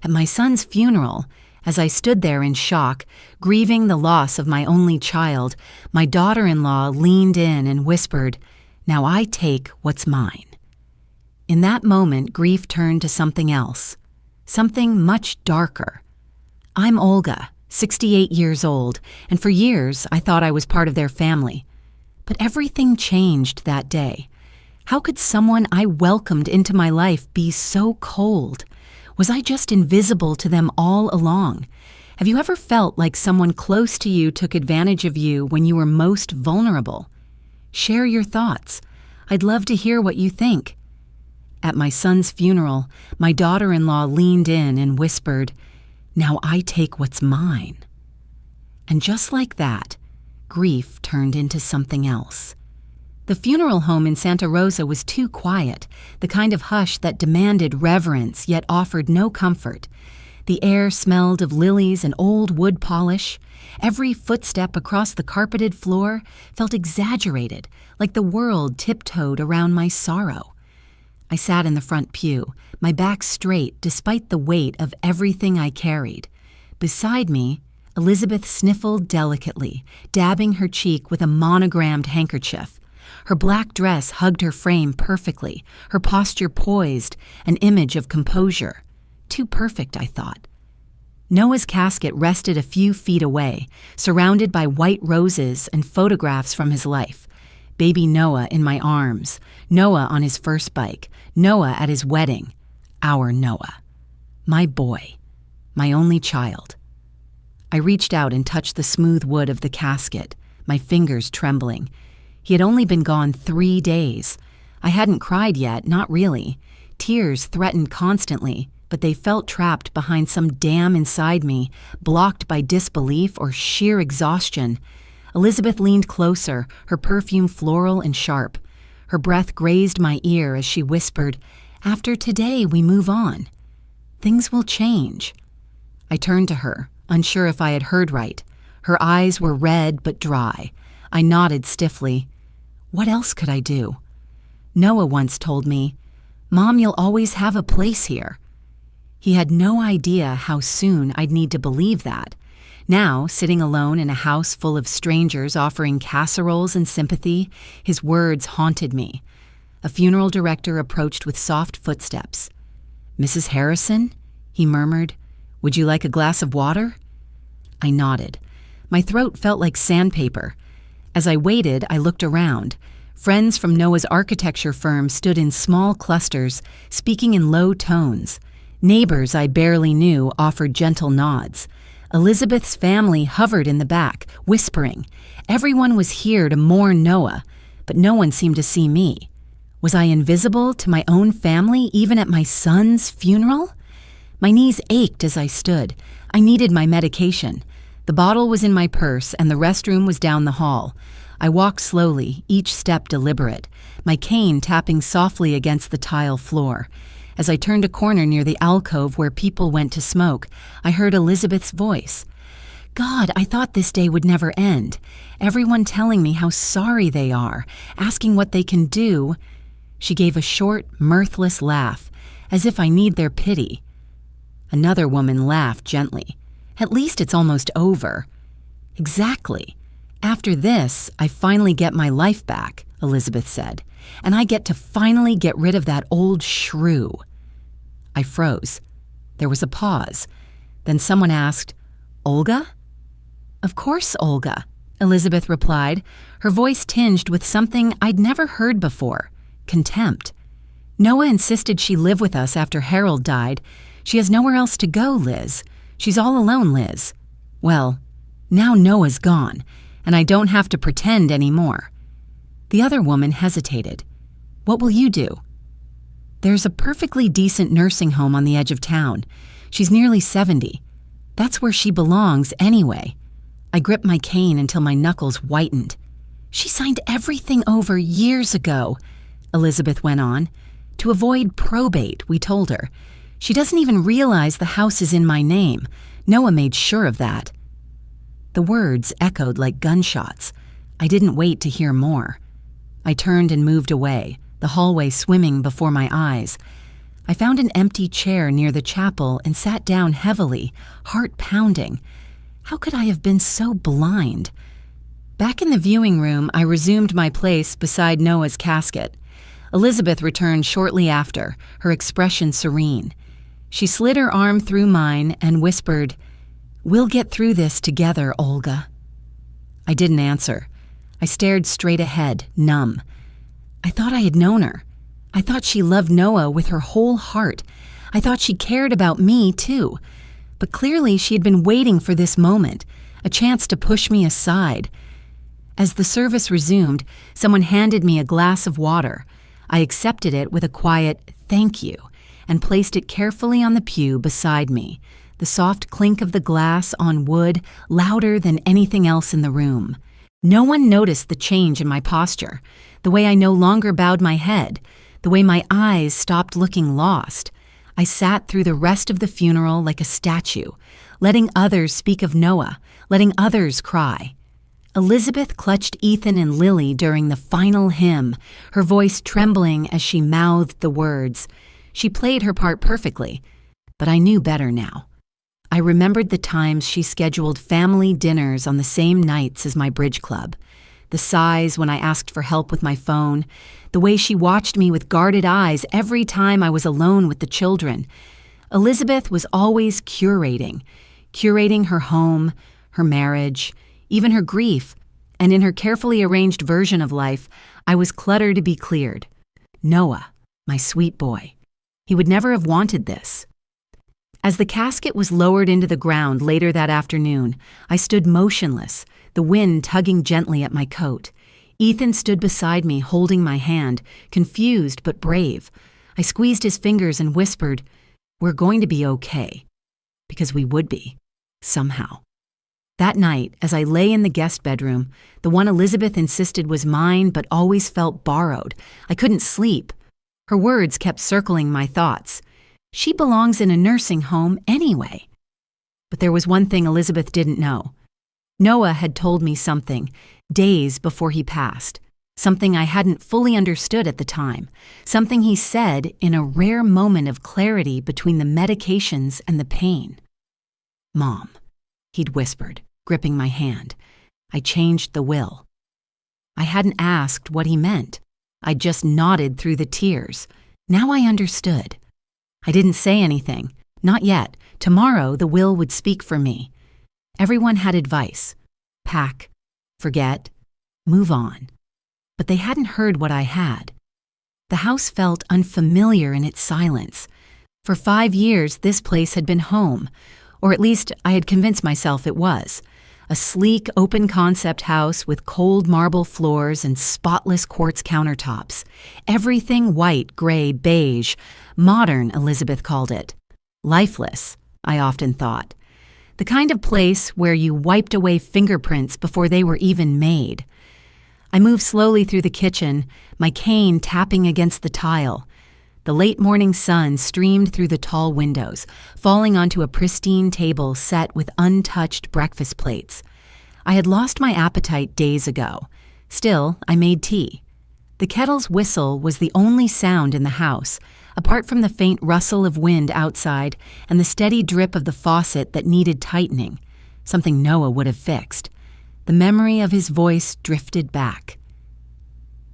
At my son's funeral, as I stood there in shock, grieving the loss of my only child, my daughter-in-law leaned in and whispered, "Now I take what's mine." In that moment, grief turned to something else, something much darker. I'm Olga, 68 years old, and for years I thought I was part of their family. But everything changed that day. How could someone I welcomed into my life be so cold? Was I just invisible to them all along? Have you ever felt like someone close to you took advantage of you when you were most vulnerable? Share your thoughts. I'd love to hear what you think. At my son's funeral, my daughter-in-law leaned in and whispered, "Now I take what's mine." And just like that, grief turned into something else. The funeral home in Santa Rosa was too quiet, the kind of hush that demanded reverence yet offered no comfort. The air smelled of lilies and old wood polish. Every footstep across the carpeted floor felt exaggerated, like the world tiptoed around my sorrow. I sat in the front pew, my back straight despite the weight of everything I carried. Beside me, Elizabeth sniffled delicately, dabbing her cheek with a monogrammed handkerchief. Her black dress hugged her frame perfectly, her posture poised, an image of composure. Too perfect, I thought. Noah's casket rested a few feet away, surrounded by white roses and photographs from his life. Baby Noah in my arms, Noah on his first bike, Noah at his wedding, our Noah. My boy, my only child. I reached out and touched the smooth wood of the casket, my fingers trembling. He had only been gone 3 days. I hadn't cried yet, not really. Tears threatened constantly, but they felt trapped behind some dam inside me, blocked by disbelief or sheer exhaustion. Elizabeth leaned closer, her perfume floral and sharp. Her breath grazed my ear as she whispered, "After today, we move on. Things will change." I turned to her, unsure if I had heard right. Her eyes were red but dry. I nodded stiffly. What else could I do? Noah once told me, "Mom, you'll always have a place here." He had no idea how soon I'd need to believe that. Now, sitting alone in a house full of strangers offering casseroles and sympathy, his words haunted me. A funeral director approached with soft footsteps. "Mrs. Harrison?" he murmured. "Would you like a glass of water?" I nodded. My throat felt like sandpaper. As I waited, I looked around. Friends from Noah's architecture firm stood in small clusters, speaking in low tones. Neighbors I barely knew offered gentle nods. Elizabeth's family hovered in the back, whispering. Everyone was here to mourn Noah, but no one seemed to see me. Was I invisible to my own family, even at my son's funeral? My knees ached as I stood. I needed my medication. The bottle was in my purse, and the restroom was down the hall. I walked slowly, each step deliberate, my cane tapping softly against the tile floor. As I turned a corner near the alcove where people went to smoke, I heard Elizabeth's voice. "God, I thought this day would never end. Everyone telling me how sorry they are, asking what they can do." She gave a short, mirthless laugh, as if I need their pity. Another woman laughed gently. "At least it's almost over." "Exactly. After this, I finally get my life back," Elizabeth said, "and I get to finally get rid of that old shrew." I froze. There was a pause. Then someone asked, "Olga?" "Of course, Olga," Elizabeth replied, her voice tinged with something I'd never heard before, contempt. "Noah insisted she live with us after Harold died. She has nowhere else to go, Liz. She's all alone, Liz. Well, now Noah's gone, and I don't have to pretend anymore." The other woman hesitated. "What will you do?" "There's a perfectly decent nursing home on the edge of town. She's nearly 70. That's where she belongs anyway." I gripped my cane until my knuckles whitened. "She signed everything over years ago," Elizabeth went on. "To avoid probate, we told her. She doesn't even realize the house is in my name. Noah made sure of that." The words echoed like gunshots. I didn't wait to hear more. I turned and moved away, the hallway swimming before my eyes. I found an empty chair near the chapel and sat down heavily, heart pounding. How could I have been so blind? Back in the viewing room, I resumed my place beside Noah's casket. Elizabeth returned shortly after, her expression serene. She slid her arm through mine and whispered, "We'll get through this together, Olga." I didn't answer. I stared straight ahead, numb. I thought I had known her. I thought she loved Noah with her whole heart. I thought she cared about me, too. But clearly she had been waiting for this moment, a chance to push me aside. As the service resumed, someone handed me a glass of water. I accepted it with a quiet "thank you" and placed it carefully on the pew beside me, the soft clink of the glass on wood louder than anything else in the room. No one noticed the change in my posture, the way I no longer bowed my head, the way my eyes stopped looking lost. I sat through the rest of the funeral like a statue, letting others speak of Noah, letting others cry. Elizabeth clutched Ethan and Lily during the final hymn, her voice trembling as she mouthed the words. She played her part perfectly, but I knew better now. I remembered the times she scheduled family dinners on the same nights as my bridge club, the sighs when I asked for help with my phone, the way she watched me with guarded eyes every time I was alone with the children. Elizabeth was always curating her home, her marriage, even her grief, and in her carefully arranged version of life, I was clutter to be cleared. Noah, my sweet boy. He would never have wanted this. As the casket was lowered into the ground later that afternoon, I stood motionless, the wind tugging gently at my coat. Ethan stood beside me, holding my hand, confused but brave. I squeezed his fingers and whispered, "We're going to be okay." Because we would be, somehow. That night, as I lay in the guest bedroom, the one Elizabeth insisted was mine but always felt borrowed, I couldn't sleep. Her words kept circling my thoughts. She belongs in a nursing home anyway. But there was one thing Elizabeth didn't know. Noah had told me something, days before he passed, something I hadn't fully understood at the time, something he said in a rare moment of clarity between the medications and the pain. "Mom," he'd whispered, gripping my hand. I changed the will. I hadn't asked what he meant. I just nodded through the tears. Now I understood. I didn't say anything. Not yet. Tomorrow the will would speak for me. Everyone had advice. Pack, forget, move on. But they hadn't heard what I had. The house felt unfamiliar in its silence. For 5 years, this place had been home, or at least I had convinced myself it was. A sleek, open-concept house with cold marble floors and spotless quartz countertops. Everything white, gray, beige. Modern, Elizabeth called it. Lifeless, I often thought. The kind of place where you wiped away fingerprints before they were even made. I moved slowly through the kitchen, my cane tapping against the tile. The late morning sun streamed through the tall windows, falling onto a pristine table set with untouched breakfast plates. I had lost my appetite days ago. Still, I made tea. The kettle's whistle was the only sound in the house, apart from the faint rustle of wind outside and the steady drip of the faucet that needed tightening, something Noah would have fixed. The memory of his voice drifted back.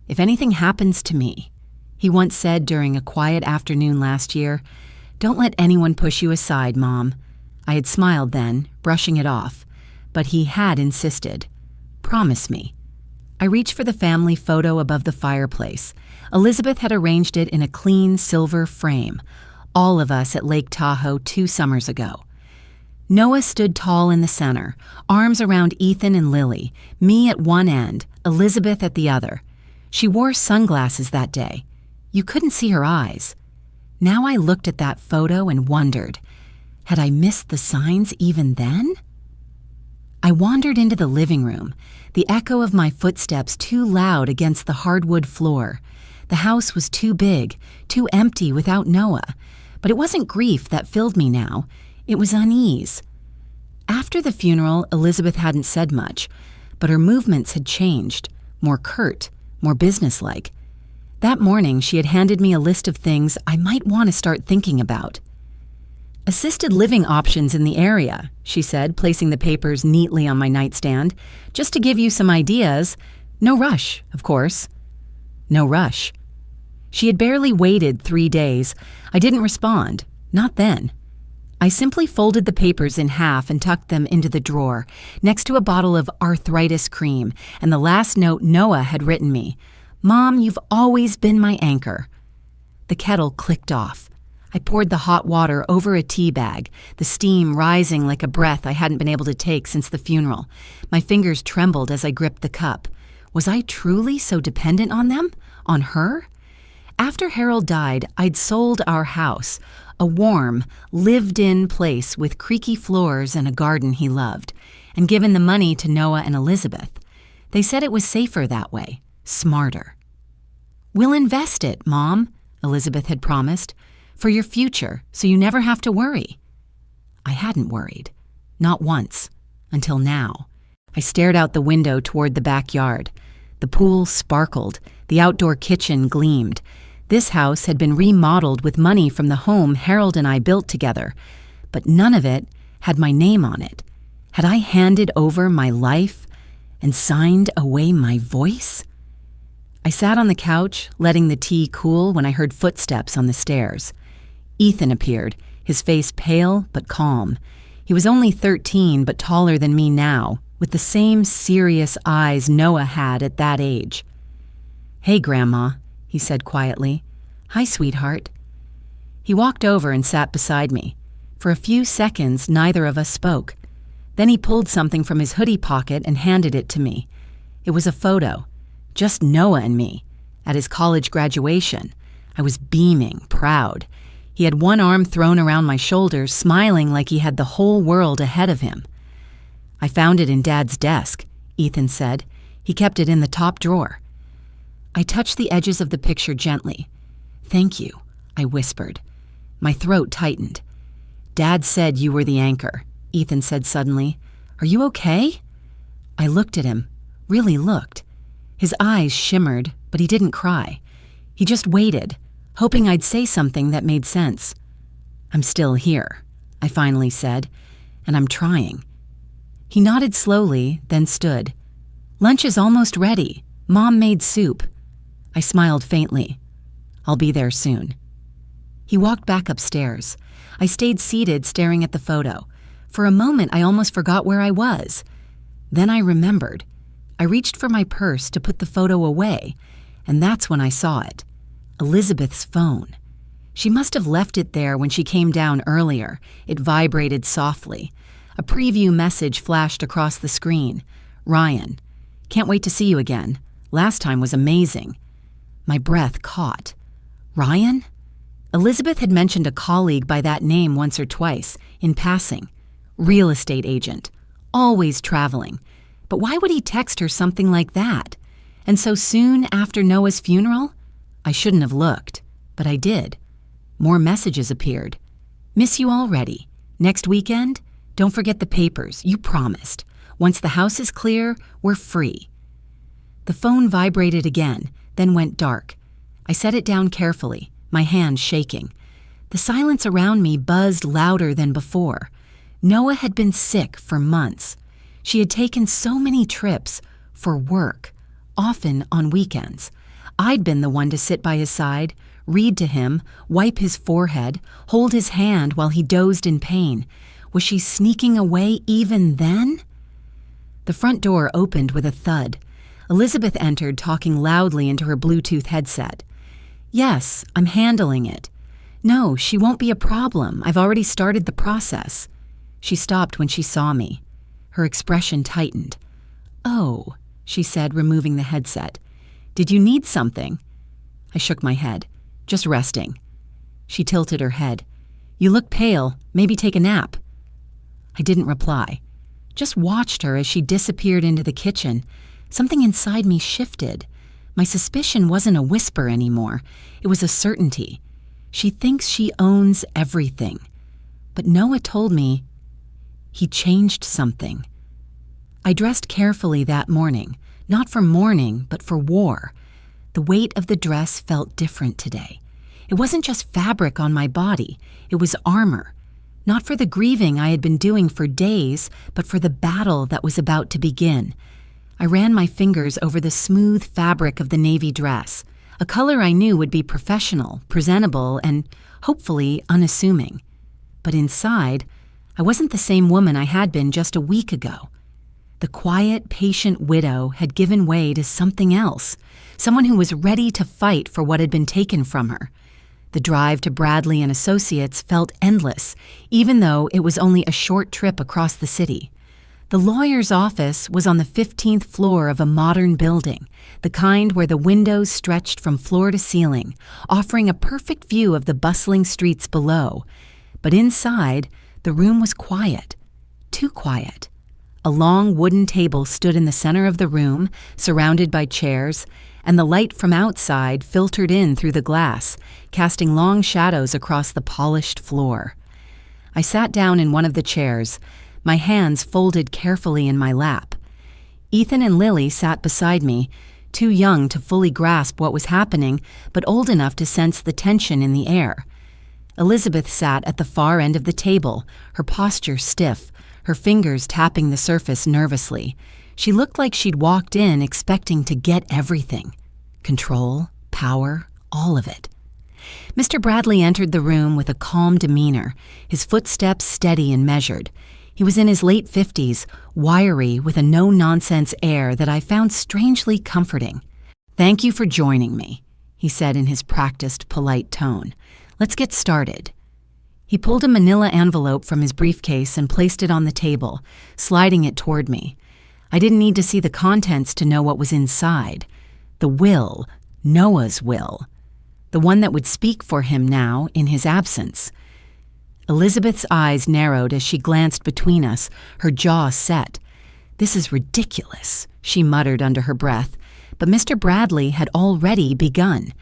"If anything happens to me," he once said during a quiet afternoon last year, "don't let anyone push you aside, Mom." I had smiled then, brushing it off, but he had insisted. "Promise me." I reached for the family photo above the fireplace. Elizabeth had arranged it in a clean silver frame, all of us at Lake Tahoe 2 summers ago. Noah stood tall in the center, arms around Ethan and Lily, me at one end, Elizabeth at the other. She wore sunglasses that day. You couldn't see her eyes. Now I looked at that photo and wondered, had I missed the signs even then? I wandered into the living room, the echo of my footsteps too loud against the hardwood floor. The house was too big, too empty without Noah. But it wasn't grief that filled me now. It was unease. After the funeral, Elizabeth hadn't said much, but her movements had changed, more curt, more businesslike. That morning, she had handed me a list of things I might want to start thinking about. "Assisted living options in the area," she said, placing the papers neatly on my nightstand. "Just to give you some ideas. No rush, of course." No rush. She had barely waited 3 days. I didn't respond. Not then. I simply folded the papers in half and tucked them into the drawer, next to a bottle of arthritis cream and the last note Noah had written me. "Mom, you've always been my anchor." The kettle clicked off. I poured the hot water over a tea bag, the steam rising like a breath I hadn't been able to take since the funeral. My fingers trembled as I gripped the cup. Was I truly so dependent on them? On her? After Harold died, I'd sold our house, a warm, lived-in place with creaky floors and a garden he loved, and given the money to Noah and Elizabeth. They said it was safer that way, smarter. "We'll invest it, Mom," Elizabeth had promised, "for your future, so you never have to worry." I hadn't worried. Not once. Until now. I stared out the window toward the backyard. The pool sparkled. The outdoor kitchen gleamed. This house had been remodeled with money from the home Harold and I built together, but none of it had my name on it. Had I handed over my life and signed away my voice? I sat on the couch, letting the tea cool, when I heard footsteps on the stairs. Ethan appeared, his face pale but calm. He was only 13, but taller than me now, with the same serious eyes Noah had at that age. "Hey, Grandma," he said quietly. "Hi, sweetheart." He walked over and sat beside me. For a few seconds, neither of us spoke. Then he pulled something from his hoodie pocket and handed it to me. It was a photo. Just Noah and me. At his college graduation. I was beaming, proud. He had one arm thrown around my shoulders, smiling like he had the whole world ahead of him. "I found it in Dad's desk," Ethan said. "He kept it in the top drawer." I touched the edges of the picture gently. "Thank you," I whispered. My throat tightened. "Dad said you were the anchor," Ethan said suddenly. "Are you okay?" I looked at him, really looked. His eyes shimmered, but he didn't cry. He just waited, hoping I'd say something that made sense. "I'm still here," I finally said, "and I'm trying." He nodded slowly, then stood. "Lunch is almost ready. Mom made soup." I smiled faintly. "I'll be there soon." He walked back upstairs. I stayed seated, staring at the photo. For a moment, I almost forgot where I was. Then I remembered. I reached for my purse to put the photo away, and that's when I saw it. Elizabeth's phone. She must have left it there when she came down earlier. It vibrated softly. A preview message flashed across the screen. "Ryan, can't wait to see you again. Last time was amazing." My breath caught. Ryan? Elizabeth had mentioned a colleague by that name once or twice, in passing. Real estate agent. Always traveling. But why would he text her something like that? And so soon after Noah's funeral? I shouldn't have looked, but I did. More messages appeared. "Miss you already. Next weekend? Don't forget the papers, you promised. Once the house is clear, we're free." The phone vibrated again, then went dark. I set it down carefully, my hand shaking. The silence around me buzzed louder than before. Noah had been sick for months. She had taken so many trips for work, often on weekends. I'd been the one to sit by his side, read to him, wipe his forehead, hold his hand while he dozed in pain. Was she sneaking away even then? The front door opened with a thud. Elizabeth entered, talking loudly into her Bluetooth headset. "Yes, I'm handling it." "No, she won't be a problem. I've already started the process." She stopped when she saw me. Her expression tightened. "Oh," she said, removing the headset. "Did you need something?" I shook my head. "Just resting." She tilted her head. "You look pale. Maybe take a nap." I didn't reply. Just watched her as she disappeared into the kitchen. Something inside me shifted. My suspicion wasn't a whisper anymore. It was a certainty. She thinks she owns everything. But Noah told me he changed something. I dressed carefully that morning, not for mourning, but for war. The weight of the dress felt different today. It wasn't just fabric on my body, it was armor. Not for the grieving I had been doing for days, but for the battle that was about to begin. I ran my fingers over the smooth fabric of the navy dress, a color I knew would be professional, presentable, and hopefully unassuming. But inside, I wasn't the same woman I had been just a week ago. The quiet, patient widow had given way to something else, someone who was ready to fight for what had been taken from her. The drive to Bradley and Associates felt endless, even though it was only a short trip across the city. The lawyer's office was on the 15th floor of a modern building, the kind where the windows stretched from floor to ceiling, offering a perfect view of the bustling streets below. But inside, the room was quiet, too quiet. A long wooden table stood in the center of the room, surrounded by chairs, and the light from outside filtered in through the glass, casting long shadows across the polished floor. I sat down in one of the chairs, my hands folded carefully in my lap. Ethan and Lily sat beside me, too young to fully grasp what was happening, but old enough to sense the tension in the air. Elizabeth sat at the far end of the table, her posture stiff, her fingers tapping the surface nervously. She looked like she'd walked in expecting to get everything. Control, power, all of it. Mr. Bradley entered the room with a calm demeanor, his footsteps steady and measured. He was in his late 50s, wiry, with a no-nonsense air that I found strangely comforting. "Thank you for joining me," he said in his practiced, polite tone. "Let's get started." He pulled a manila envelope from his briefcase and placed it on the table, sliding it toward me. I didn't need to see the contents to know what was inside. The will, Noah's will. The one that would speak for him now in his absence. Elizabeth's eyes narrowed as she glanced between us, her jaw set. "This is ridiculous," she muttered under her breath, but Mr. Bradley had already begun.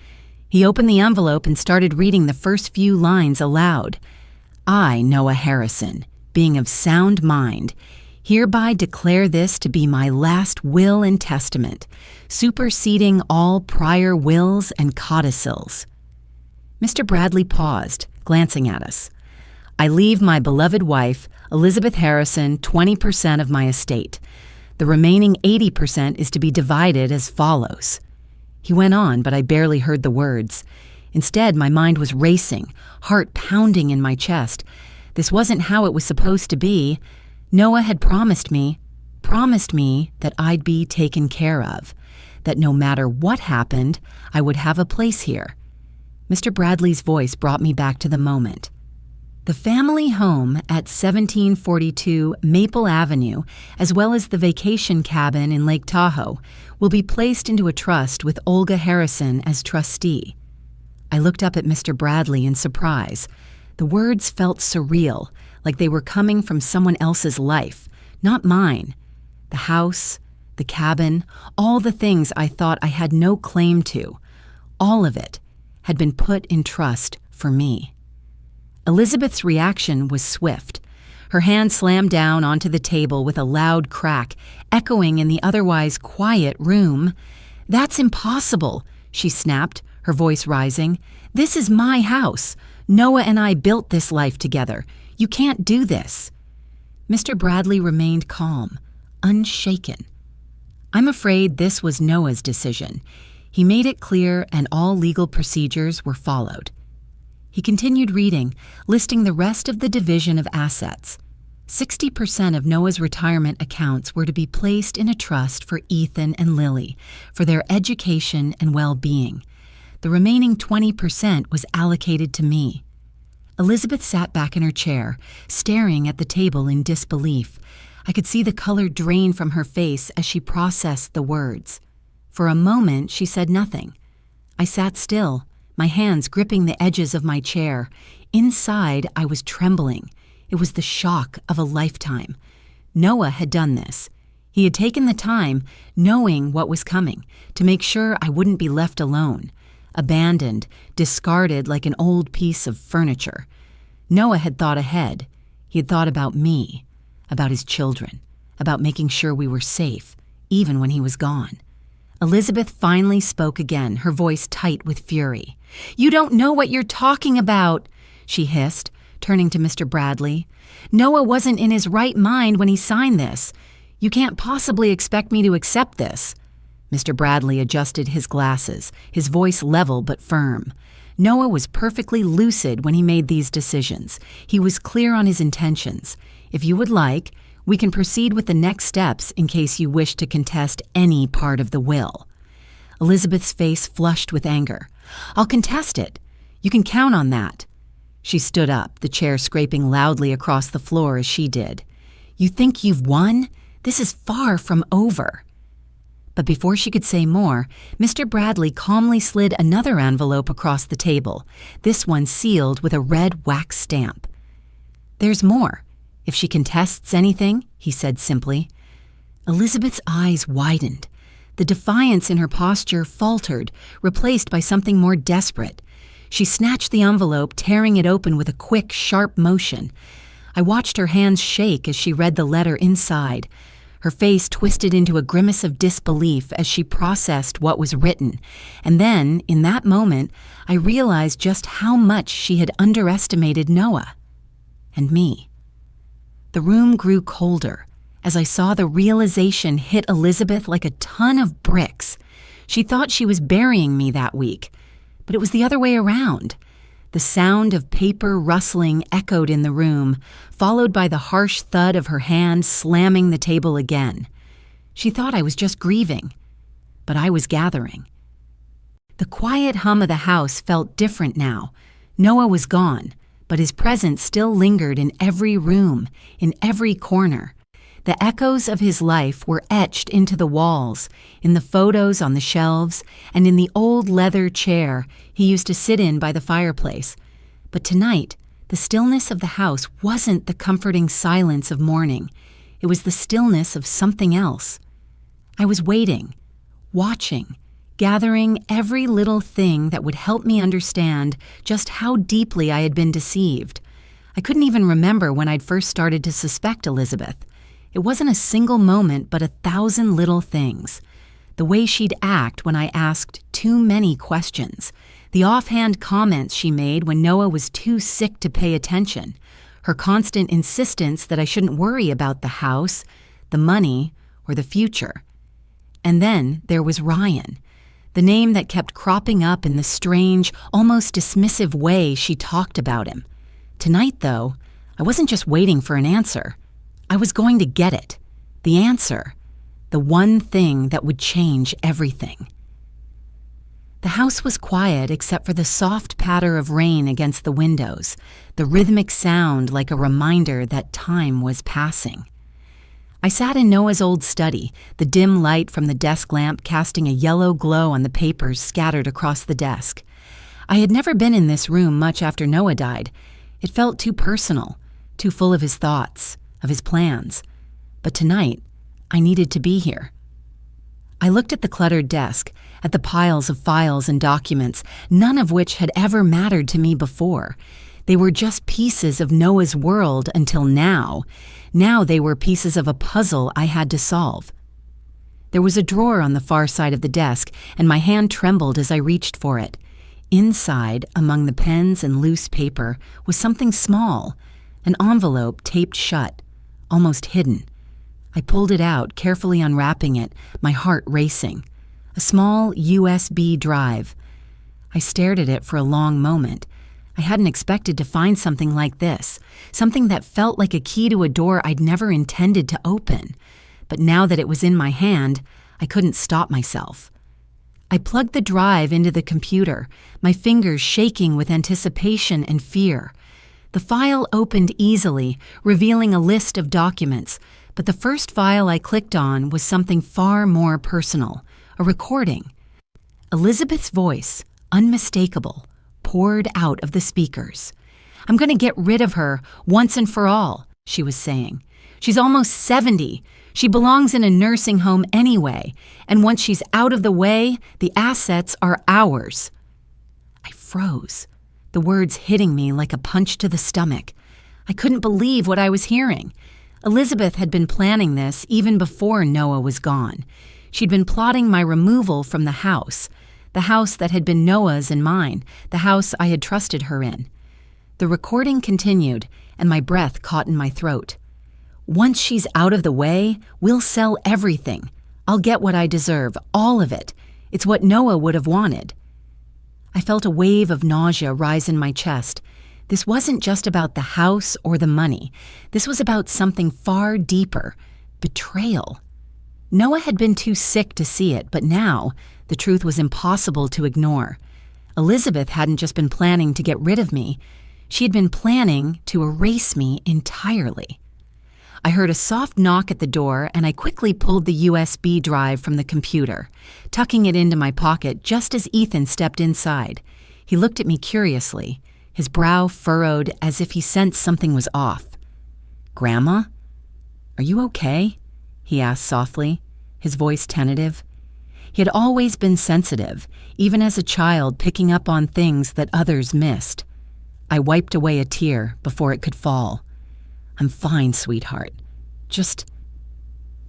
He opened the envelope and started reading the first few lines aloud. "I, Noah Harrison, being of sound mind, hereby declare this to be my last will and testament, superseding all prior wills and codicils." Mr. Bradley paused, glancing at us. "I leave my beloved wife, Elizabeth Harrison, 20% of my estate. The remaining 80% is to be divided as follows." He went on, but I barely heard the words. Instead, my mind was racing, heart pounding in my chest. This wasn't how it was supposed to be. Noah had promised me that I'd be taken care of, that no matter what happened, I would have a place here. Mr. Bradley's voice brought me back to the moment. The family home at 1742 Maple Avenue, as well as the vacation cabin in Lake Tahoe, will be placed into a trust with Olga Harrison as trustee. I looked up at Mr. Bradley in surprise. The words felt surreal, like they were coming from someone else's life, not mine. The house, the cabin, all the things I thought I had no claim to, all of it had been put in trust for me. Elizabeth's reaction was swift. Her hand slammed down onto the table with a loud crack, echoing in the otherwise quiet room. "That's impossible," she snapped, her voice rising. "This is my house. Noah and I built this life together. You can't do this." Mr. Bradley remained calm, unshaken. I'm afraid this was Noah's decision. He made it clear, and all legal procedures were followed. He continued reading, listing the rest of the division of assets. 60% of Noah's retirement accounts were to be placed in a trust for Ethan and Lily, for their education and well-being. The remaining 20% was allocated to me. Elizabeth sat back in her chair, staring at the table in disbelief. I could see the color drain from her face as she processed the words. For a moment, she said nothing. I sat still, my hands gripping the edges of my chair. Inside, I was trembling. It was the shock of a lifetime. Noah had done this. He had taken the time, knowing what was coming, to make sure I wouldn't be left alone, abandoned, discarded like an old piece of furniture. Noah had thought ahead. He had thought about me, about his children, about making sure we were safe, even when he was gone. Elizabeth finally spoke again, her voice tight with fury. "You don't know what you're talking about," she hissed, turning to Mr. Bradley. "Noah wasn't in his right mind when he signed this. You can't possibly expect me to accept this." Mr. Bradley adjusted his glasses, his voice level but firm. Noah was perfectly lucid when he made these decisions. He was clear on his intentions. If you would like, we can proceed with the next steps in case you wish to contest any part of the will. Elizabeth's face flushed with anger. "I'll contest it. You can count on that." She stood up, the chair scraping loudly across the floor as she did. "You think you've won? This is far from over." But before she could say more, Mr. Bradley calmly slid another envelope across the table, this one sealed with a red wax stamp. "There's more. If she contests anything," he said simply. Elizabeth's eyes widened. The defiance in her posture faltered, replaced by something more desperate. She snatched the envelope, tearing it open with a quick, sharp motion. I watched her hands shake as she read the letter inside. Her face twisted into a grimace of disbelief as she processed what was written. And then, in that moment, I realized just how much she had underestimated Noah. And me. The room grew colder as I saw the realization hit Elizabeth like a ton of bricks. She thought she was burying me that week, but it was the other way around. The sound of paper rustling echoed in the room, followed by the harsh thud of her hand slamming the table again. She thought I was just grieving, but I was gathering. The quiet hum of the house felt different now. Noah was gone, but his presence still lingered in every room, in every corner. The echoes of his life were etched into the walls, in the photos on the shelves, and in the old leather chair he used to sit in by the fireplace. But tonight, the stillness of the house wasn't the comforting silence of mourning. It was the stillness of something else. I was waiting, watching, gathering every little thing that would help me understand just how deeply I had been deceived. I couldn't even remember when I'd first started to suspect Elizabeth. It wasn't a single moment, but 1,000 little things. The way she'd act when I asked too many questions. The offhand comments she made when Noah was too sick to pay attention. Her constant insistence that I shouldn't worry about the house, the money, or the future. And then there was Ryan, the name that kept cropping up in the strange, almost dismissive way she talked about him. Tonight, though, I wasn't just waiting for an answer. I was going to get it. The answer. The one thing that would change everything. The house was quiet except for the soft patter of rain against the windows, the rhythmic sound like a reminder that time was passing. I sat in Noah's old study, the dim light from the desk lamp casting a yellow glow on the papers scattered across the desk. I had never been in this room much after Noah died. It felt too personal, too full of his thoughts, of his plans. But tonight, I needed to be here. I looked at the cluttered desk, at the piles of files and documents, none of which had ever mattered to me before. They were just pieces of Noah's world until now. Now they were pieces of a puzzle I had to solve. There was a drawer on the far side of the desk, and my hand trembled as I reached for it. Inside, among the pens and loose paper, was something small, an envelope taped shut, almost hidden. I pulled it out, carefully unwrapping it, my heart racing. A small USB drive. I stared at it for a long moment. I hadn't expected to find something like this, something that felt like a key to a door I'd never intended to open. But now that it was in my hand, I couldn't stop myself. I plugged the drive into the computer, my fingers shaking with anticipation and fear. The file opened easily, revealing a list of documents, but the first file I clicked on was something far more personal, a recording. Elizabeth's voice, unmistakable, poured out of the speakers. "I'm going to get rid of her once and for all," she was saying. "She's almost 70. She belongs in a nursing home anyway, and once she's out of the way, the assets are ours." I froze, the words hitting me like a punch to the stomach. I couldn't believe what I was hearing. Elizabeth had been planning this even before Noah was gone. She'd been plotting my removal from the house that had been Noah's and mine, the house I had trusted her in. The recording continued, and my breath caught in my throat. Once she's out of the way, we'll sell everything. I'll get what I deserve, all of it. It's what Noah would have wanted. I felt a wave of nausea rise in my chest. This wasn't just about the house or the money. This was about something far deeper, betrayal. Noah had been too sick to see it, but now the truth was impossible to ignore. Elizabeth hadn't just been planning to get rid of me. She had been planning to erase me entirely. I heard a soft knock at the door, and I quickly pulled the USB drive from the computer, tucking it into my pocket just as Ethan stepped inside. He looked at me curiously, his brow furrowed as if he sensed something was off. "Grandma? Are you okay?" he asked softly, his voice tentative. He had always been sensitive, even as a child picking up on things that others missed. I wiped away a tear before it could fall. "I'm fine, sweetheart. Just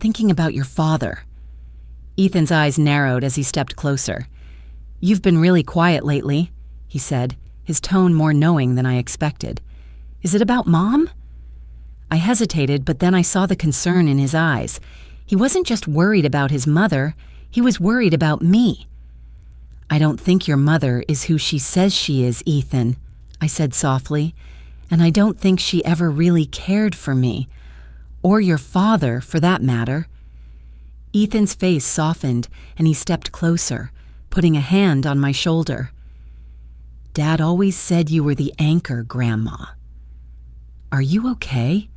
thinking about your father." Ethan's eyes narrowed as he stepped closer. "You've been really quiet lately," he said, his tone more knowing than I expected. "Is it about Mom?" I hesitated, but then I saw the concern in his eyes. He wasn't just worried about his mother, he was worried about me. "I don't think your mother is who she says she is, Ethan," I said softly, "and I don't think she ever really cared for me. Or your father, for that matter." Ethan's face softened, and he stepped closer, putting a hand on my shoulder. "Dad always said you were the anchor, Grandma. Are you okay?"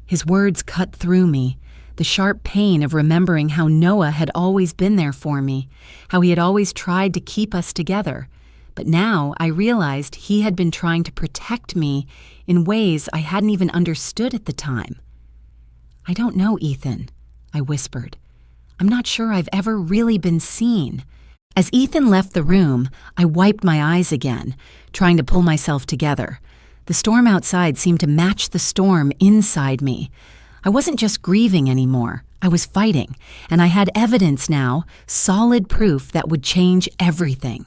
His words cut through me, the sharp pain of remembering how Noah had always been there for me, how he had always tried to keep us together. But now I realized he had been trying to protect me in ways I hadn't even understood at the time. "I don't know, Ethan," I whispered. "I'm not sure I've ever really been seen." As Ethan left the room, I wiped my eyes again, trying to pull myself together. The storm outside seemed to match the storm inside me. I wasn't just grieving anymore. I was fighting, and I had evidence now, solid proof that would change everything.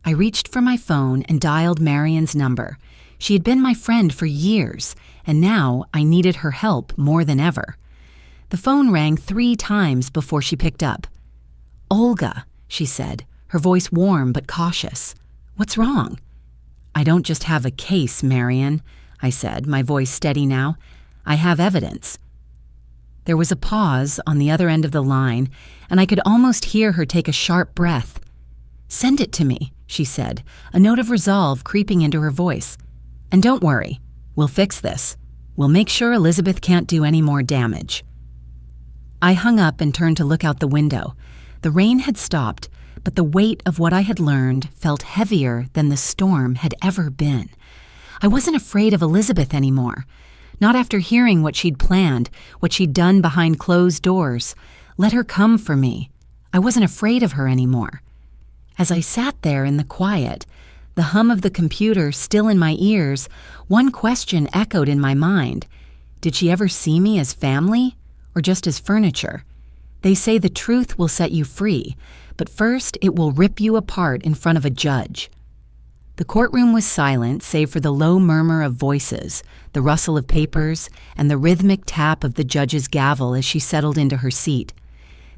I reached for my phone and dialed Marion's number. She had been my friend for years, and now I needed her help more than ever. The phone rang 3 times before she picked up. "Olga," she said, her voice warm but cautious. "What's wrong?" "I don't just have a case, Marion," I said, my voice steady now. "I have evidence." There was a pause on the other end of the line, and I could almost hear her take a sharp breath. "Send it to me," she said, a note of resolve creeping into her voice. "And don't worry, we'll fix this. We'll make sure Elizabeth can't do any more damage." I hung up and turned to look out the window. The rain had stopped, but the weight of what I had learned felt heavier than the storm had ever been. I wasn't afraid of Elizabeth anymore. Not after hearing what she'd planned, what she'd done behind closed doors. Let her come for me. I wasn't afraid of her anymore. As I sat there in the quiet, the hum of the computer still in my ears, one question echoed in my mind. Did she ever see me as family, or just as furniture? They say the truth will set you free, but first it will rip you apart in front of a judge. The courtroom was silent save for the low murmur of voices, the rustle of papers, and the rhythmic tap of the judge's gavel as she settled into her seat.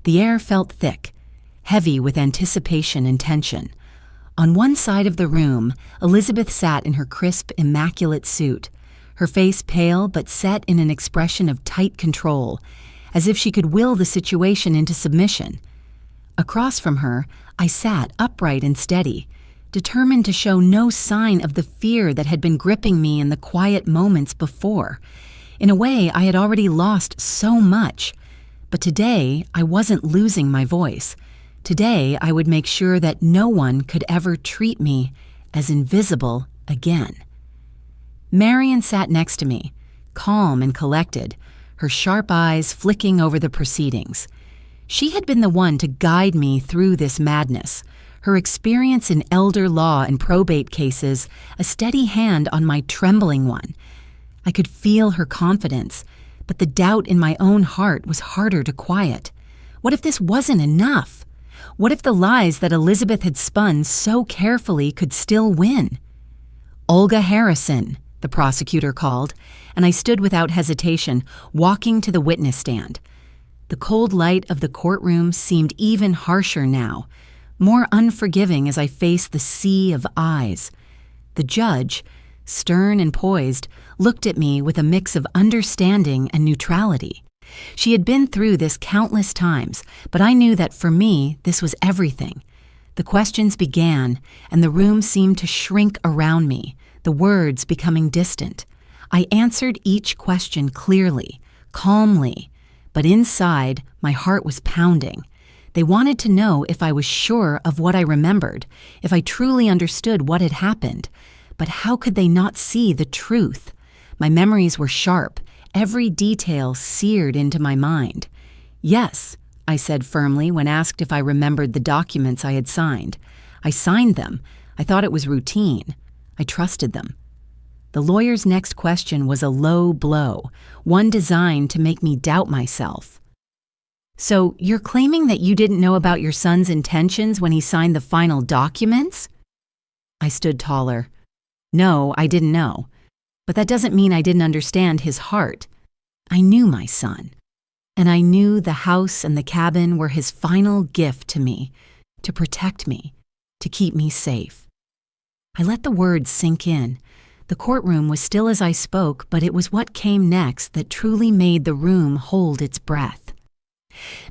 The air felt thick, heavy with anticipation and tension. On one side of the room, Elizabeth sat in her crisp, immaculate suit, her face pale but set in an expression of tight control, as if she could will the situation into submission. Across from her, I sat upright and steady, determined to show no sign of the fear that had been gripping me in the quiet moments before. In a way, I had already lost so much. But today, I wasn't losing my voice. Today, I would make sure that no one could ever treat me as invisible again. Marion sat next to me, calm and collected, her sharp eyes flicking over the proceedings. She had been the one to guide me through this madness, her experience in elder law and probate cases a steady hand on my trembling one. I could feel her confidence, but the doubt in my own heart was harder to quiet. What if this wasn't enough? What if the lies that Elizabeth had spun so carefully could still win? "Olga Harrison," the prosecutor called, and I stood without hesitation, walking to the witness stand. The cold light of the courtroom seemed even harsher now, more unforgiving as I faced the sea of eyes. The judge, stern and poised, looked at me with a mix of understanding and neutrality. She had been through this countless times, but I knew that for me, this was everything. The questions began, and the room seemed to shrink around me, the words becoming distant. I answered each question clearly, calmly, but inside, my heart was pounding. They wanted to know if I was sure of what I remembered, if I truly understood what had happened. But how could they not see the truth? My memories were sharp, every detail seared into my mind. "Yes," I said firmly when asked if I remembered the documents I had signed. "I signed them. I thought it was routine. I trusted them." The lawyer's next question was a low blow, one designed to make me doubt myself. "So you're claiming that you didn't know about your son's intentions when he signed the final documents?" I stood taller. "No, I didn't know. But that doesn't mean I didn't understand his heart. I knew my son. And I knew the house and the cabin were his final gift to me, to protect me, to keep me safe." I let the words sink in. The courtroom was still as I spoke, but it was what came next that truly made the room hold its breath.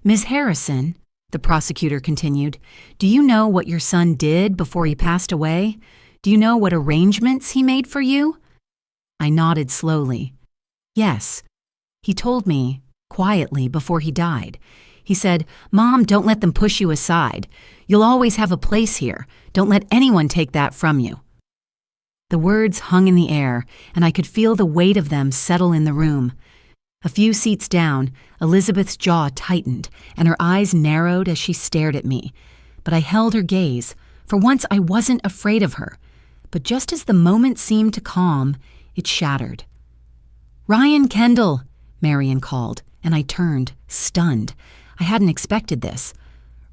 "Ms. Harrison," the prosecutor continued, "do you know what your son did before he passed away? Do you know what arrangements he made for you?" I nodded slowly. "Yes. He told me, quietly, before he died. He said, 'Mom, don't let them push you aside. You'll always have a place here. Don't let anyone take that from you.'" The words hung in the air, and I could feel the weight of them settle in the room. A few seats down, Elizabeth's jaw tightened, and her eyes narrowed as she stared at me. But I held her gaze. For once, I wasn't afraid of her. But just as the moment seemed to calm, it shattered. "Ryan Kendall," Marion called, and I turned, stunned. I hadn't expected this.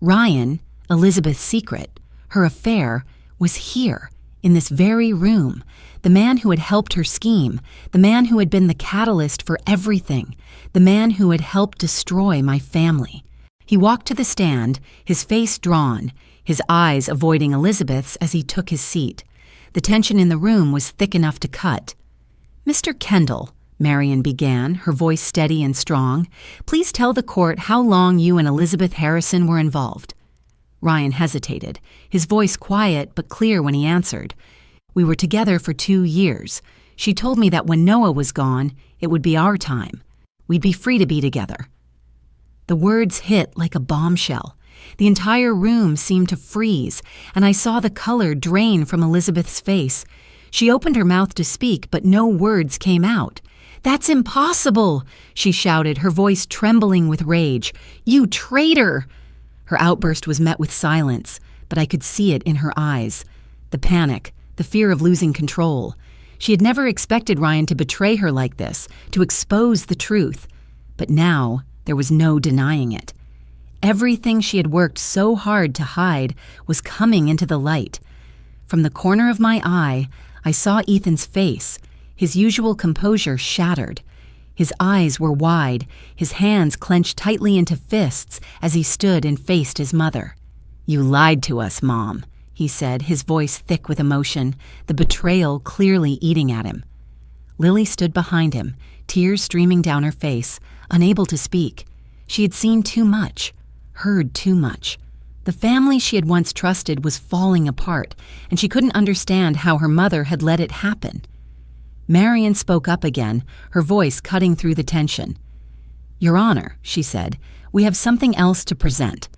Ryan, Elizabeth's secret, her affair, was here, in this very room. The man who had helped her scheme, the man who had been the catalyst for everything, the man who had helped destroy my family. He walked to the stand, his face drawn, his eyes avoiding Elizabeth's as he took his seat. The tension in the room was thick enough to cut. "Mr. Kendall," Marion began, her voice steady and strong, "please tell the court how long you and Elizabeth Harrison were involved." Ryan hesitated, his voice quiet but clear when he answered. "We were together for 2 years. She told me that when Noah was gone, it would be our time. We'd be free to be together." The words hit like a bombshell. The entire room seemed to freeze, and I saw the color drain from Elizabeth's face. She opened her mouth to speak, but no words came out. "That's impossible!" she shouted, her voice trembling with rage. "You traitor!" Her outburst was met with silence, but I could see it in her eyes. The panic, the fear of losing control. She had never expected Ryan to betray her like this, to expose the truth. But now, there was no denying it. Everything she had worked so hard to hide was coming into the light. From the corner of my eye, I saw Ethan's face, his usual composure shattered. His eyes were wide, his hands clenched tightly into fists as he stood and faced his mother. "You lied to us, Mom," he said, his voice thick with emotion, the betrayal clearly eating at him. Lily stood behind him, tears streaming down her face, unable to speak. She had seen too much, heard too much. The family she had once trusted was falling apart, and she couldn't understand how her mother had let it happen. Marion spoke up again, her voice cutting through the tension. "Your Honor," she said, "we have something else to present."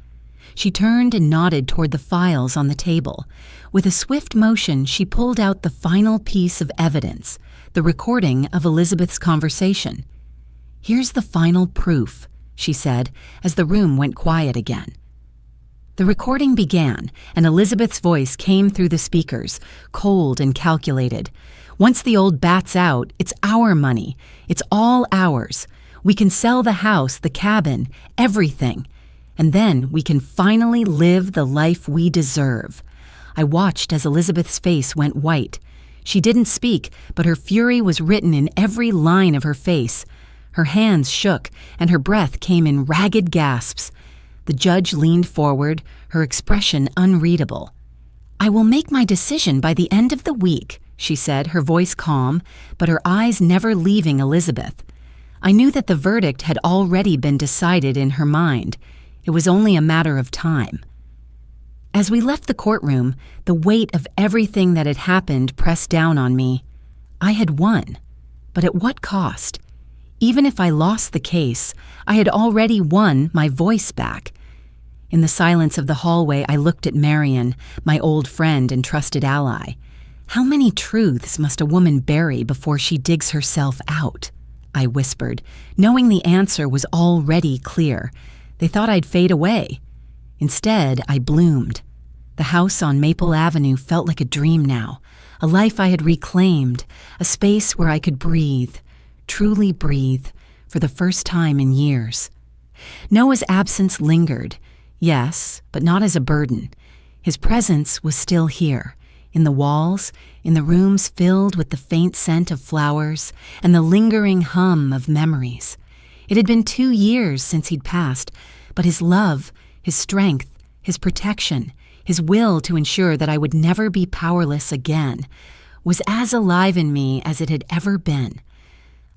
She turned and nodded toward the files on the table. With a swift motion, she pulled out the final piece of evidence, the recording of Elizabeth's conversation. "Here's the final proof," she said, as the room went quiet again. The recording began, and Elizabeth's voice came through the speakers, cold and calculated. "Once the old bat's out, it's our money. It's all ours. We can sell the house, the cabin, everything. And then we can finally live the life we deserve." I watched as Elizabeth's face went white. She didn't speak, but her fury was written in every line of her face. Her hands shook, and her breath came in ragged gasps. The judge leaned forward, her expression unreadable. "I will make my decision by the end of the week," she said, her voice calm, but her eyes never leaving Elizabeth. I knew that the verdict had already been decided in her mind. It was only a matter of time. As we left the courtroom, the weight of everything that had happened pressed down on me. I had won, but at what cost? Even if I lost the case, I had already won my voice back. In the silence of the hallway, I looked at Marion, my old friend and trusted ally. "How many truths must a woman bury before she digs herself out?" I whispered, knowing the answer was already clear. They thought I'd fade away. Instead, I bloomed. The house on Maple Avenue felt like a dream now, a life I had reclaimed, a space where I could breathe, truly breathe, for the first time in years. Noah's absence lingered, yes, but not as a burden. His presence was still here, in the walls, in the rooms filled with the faint scent of flowers and the lingering hum of memories. It had been 2 years since he'd passed, but his love, his strength, his protection, his will to ensure that I would never be powerless again, was as alive in me as it had ever been.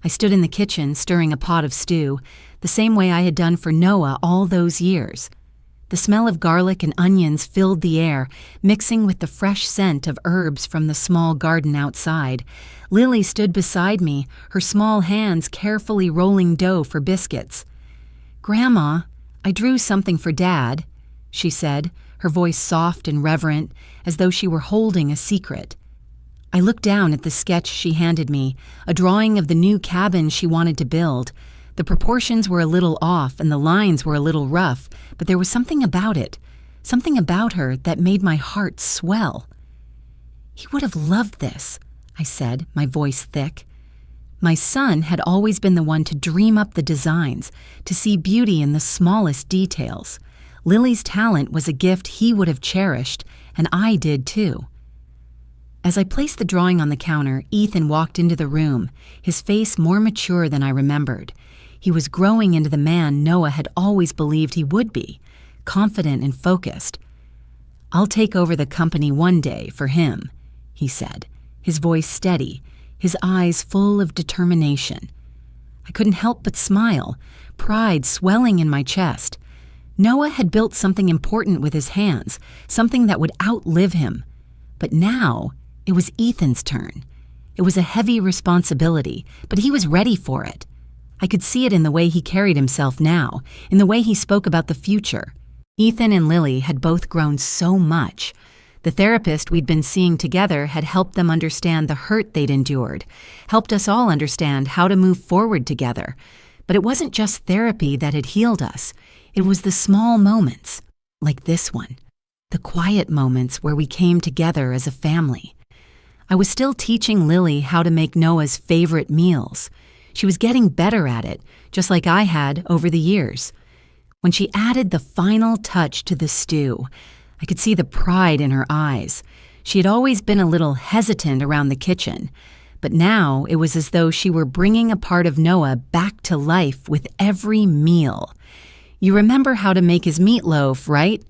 I stood in the kitchen stirring a pot of stew, the same way I had done for Noah all those years. The smell of garlic and onions filled the air, mixing with the fresh scent of herbs from the small garden outside. Lily stood beside me, her small hands carefully rolling dough for biscuits. "Grandma, I drew something for Dad," she said, her voice soft and reverent, as though she were holding a secret. I looked down at the sketch she handed me, a drawing of the new cabin she wanted to build. The proportions were a little off and the lines were a little rough, but there was something about it, something about her that made my heart swell. "He would have loved this," I said, my voice thick. My son had always been the one to dream up the designs, to see beauty in the smallest details. Lily's talent was a gift he would have cherished, and I did too. As I placed the drawing on the counter, Ethan walked into the room, his face more mature than I remembered. He was growing into the man Noah had always believed he would be, confident and focused. "I'll take over the company one day for him," he said, his voice steady, his eyes full of determination. I couldn't help but smile, pride swelling in my chest. Noah had built something important with his hands, something that would outlive him. But now, it was Ethan's turn. It was a heavy responsibility, but he was ready for it. I could see it in the way he carried himself now, in the way he spoke about the future. Ethan and Lily had both grown so much. The therapist we'd been seeing together had helped them understand the hurt they'd endured, helped us all understand how to move forward together. But it wasn't just therapy that had healed us. It was the small moments, like this one, the quiet moments where we came together as a family. I was still teaching Lily how to make Noah's favorite meals. She was getting better at it, just like I had over the years. When she added the final touch to the stew, I could see the pride in her eyes. She had always been a little hesitant around the kitchen, but now it was as though she were bringing a part of Noah back to life with every meal. "You remember how to make his meatloaf, right?"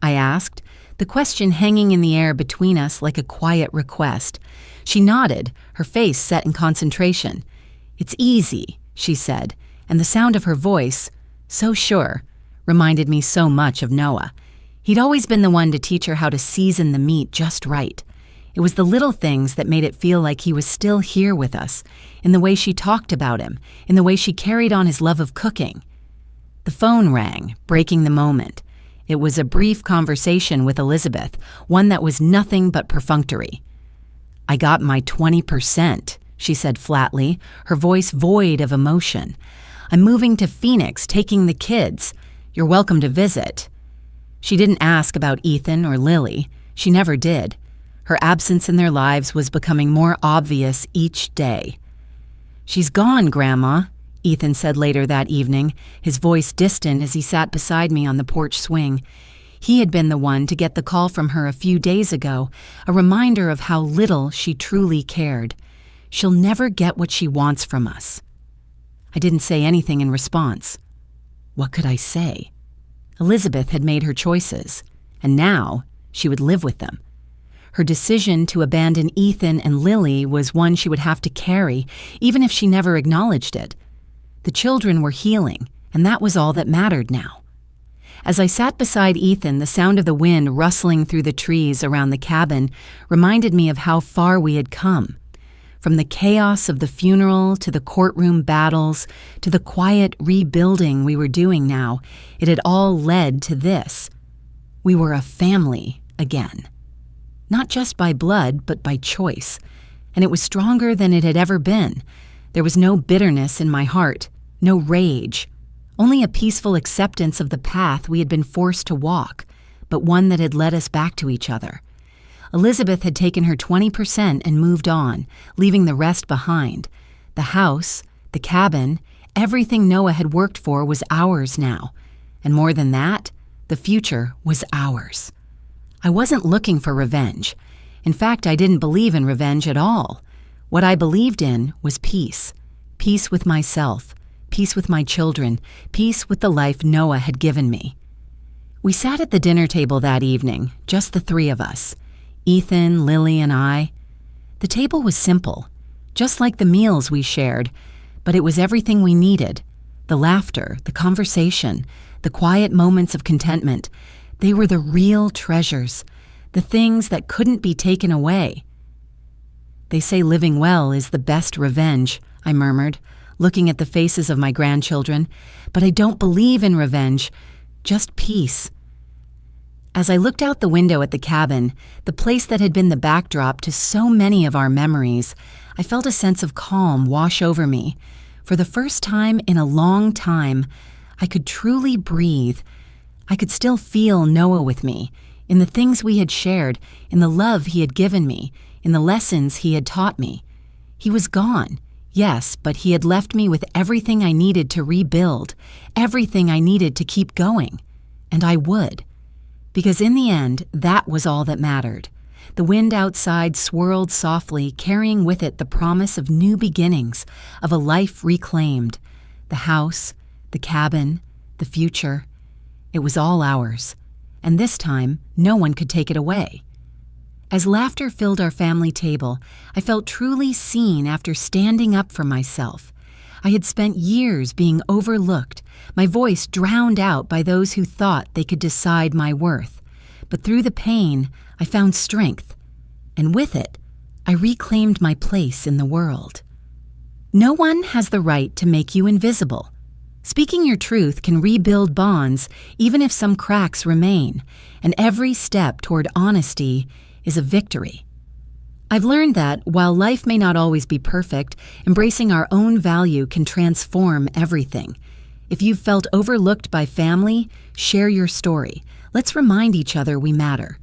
I asked, the question hanging in the air between us like a quiet request. She nodded, her face set in concentration. "It's easy," she said, and the sound of her voice, so sure, reminded me so much of Noah. He'd always been the one to teach her how to season the meat just right. It was the little things that made it feel like he was still here with us, in the way she talked about him, in the way she carried on his love of cooking. The phone rang, breaking the moment. It was a brief conversation with Elizabeth, one that was nothing but perfunctory. "I got my 20%, she said flatly, her voice void of emotion. "I'm moving to Phoenix, taking the kids. You're welcome to visit." She didn't ask about Ethan or Lily. She never did. Her absence in their lives was becoming more obvious each day. "She's gone, Grandma," Ethan said later that evening, his voice distant as he sat beside me on the porch swing. He had been the one to get the call from her a few days ago, a reminder of how little she truly cared. She'll never get what she wants from us. I didn't say anything in response. What could I say? Elizabeth had made her choices, and now she would live with them. Her decision to abandon Ethan and Lily was one she would have to carry, even if she never acknowledged it. The children were healing, and that was all that mattered now. As I sat beside Ethan, the sound of the wind rustling through the trees around the cabin reminded me of how far we had come. From the chaos of the funeral to the courtroom battles to the quiet rebuilding we were doing now, it had all led to this. We were a family again. Not just by blood, but by choice. And it was stronger than it had ever been. There was no bitterness in my heart, no rage. Only a peaceful acceptance of the path we had been forced to walk, but one that had led us back to each other. Elizabeth had taken her 20% and moved on, leaving the rest behind. The house, the cabin, everything Noah had worked for was ours now. And more than that, the future was ours. I wasn't looking for revenge. In fact, I didn't believe in revenge at all. What I believed in was peace. Peace with myself. Peace with my children, peace with the life Noah had given me. We sat at the dinner table that evening, just the three of us, Ethan, Lily, and I. The table was simple, just like the meals we shared, but it was everything we needed. The laughter, the conversation, the quiet moments of contentment, they were the real treasures, the things that couldn't be taken away. They say living well is the best revenge, I murmured, looking at the faces of my grandchildren, but I don't believe in revenge, just peace. As I looked out the window at the cabin, the place that had been the backdrop to so many of our memories, I felt a sense of calm wash over me. For the first time in a long time, I could truly breathe. I could still feel Noah with me, in the things we had shared, in the love he had given me, in the lessons he had taught me. He was gone. Yes, but he had left me with everything I needed to rebuild, everything I needed to keep going. And I would. Because in the end, that was all that mattered. The wind outside swirled softly, carrying with it the promise of new beginnings, of a life reclaimed. The house, the cabin, the future. It was all ours. And this time, no one could take it away. As laughter filled our family table, I felt truly seen after standing up for myself. I had spent years being overlooked, my voice drowned out by those who thought they could decide my worth. But through the pain, I found strength. And with it, I reclaimed my place in the world. No one has the right to make you invisible. Speaking your truth can rebuild bonds even if some cracks remain, and every step toward honesty is a victory. I've learned that, while life may not always be perfect, embracing our own value can transform everything. If you've felt overlooked by family, share your story. Let's remind each other we matter.